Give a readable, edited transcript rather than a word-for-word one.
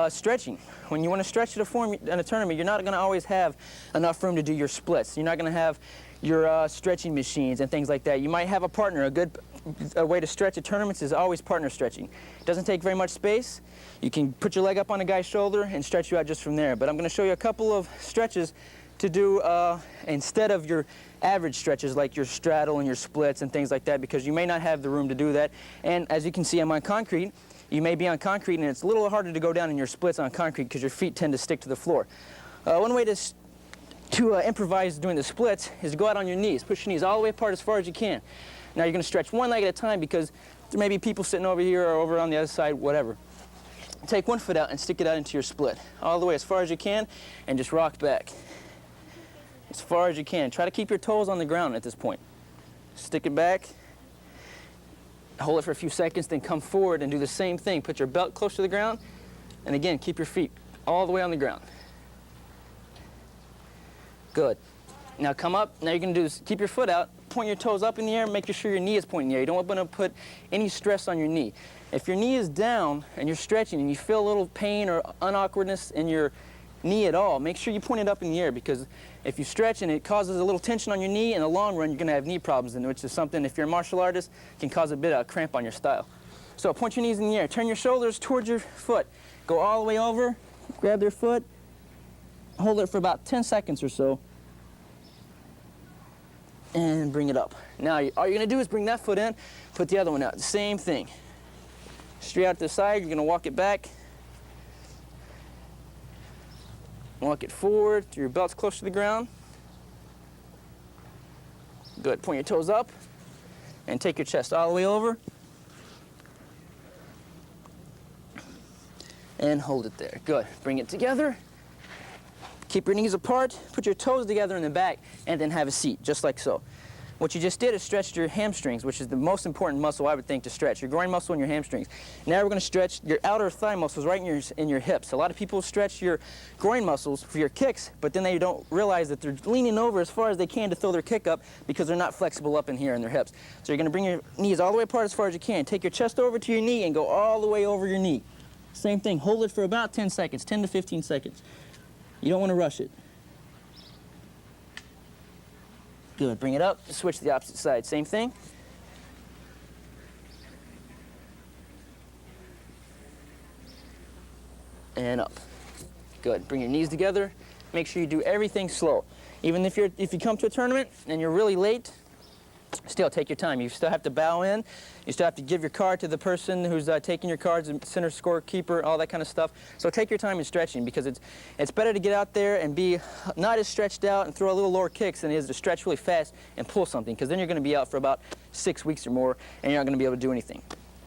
Stretching. When you want to stretch to form in a tournament, you're not going to always have enough room to do your splits. You're not going to have your stretching machines and things like that. You might have a partner. A good way to stretch at tournaments is always partner stretching. It doesn't take very much space. You can put your leg up on a guy's shoulder and stretch you out just from there. But I'm going to show you a couple of stretches to do instead of your average stretches like your straddle and your splits and things like that, because you may not have the room to do that. And as you can see, I'm on concrete. You may be on concrete and it's a little harder to go down in your splits on concrete because your feet tend to stick to the floor. One way to improvise doing the splits is to go out on your knees. Push your knees all the way apart as far as you can. Now you're going to stretch one leg at a time because there may be people sitting over here or over on the other side, whatever. Take one foot out and stick it out into your split all the way as far as you can and just rock back as far as you can. Try to keep your toes on the ground at this point. Stick it back, hold it for a few seconds, then come forward and do the same thing. Put your belt close to the ground, and again, keep your feet all the way on the ground. Good. Now come up. Now you're going to do is keep your foot out, point your toes up in the air, make sure your knee is pointing in the air. You don't want to put any stress on your knee. If your knee is down and you're stretching and you feel a little pain or unawkwardness in your knee at all, make sure you point it up in the air, because if you stretch and it causes a little tension on your knee, in the long run you're going to have knee problems, which is something, if you're a martial artist, can cause a bit of cramp on your style. So point your knees in the air, turn your shoulders towards your foot, go all the way over, grab their foot, hold it for about 10 seconds or so, and bring it up. Now all you're going to do is bring that foot in, put the other one out, same thing. Straight out to the side, you're going to walk it back, walk it forward, your belt's close to the ground. Good, point your toes up, and take your chest all the way over, and hold it there. Good, bring it together, keep your knees apart, put your toes together in the back, and then have a seat, just like so. What you just did is stretched your hamstrings, which is the most important muscle I would think to stretch, your groin muscle and your hamstrings. Now we're going to stretch your outer thigh muscles right in your hips. A lot of people stretch your groin muscles for your kicks, but then they don't realize that they're leaning over as far as they can to throw their kick up because they're not flexible up in here in their hips. So you're going to bring your knees all the way apart as far as you can. Take your chest over to your knee and go all the way over your knee. Same thing. Hold it for about 10 seconds, 10 to 15 seconds. You don't want to rush it. Good. Bring it up. Switch to the opposite side. Same thing. And up. Good. Bring your knees together. Make sure you do everything slow. Even if you come to a tournament and you're really late, still take your time. You still have to bow in. You still have to give your card to the person who's taking your cards, center scorekeeper, all that kind of stuff. So take your time in stretching, because it's better to get out there and be not as stretched out and throw a little lower kicks than it is to stretch really fast and pull something, because then you're going to be out for about 6 weeks or more and you're not going to be able to do anything.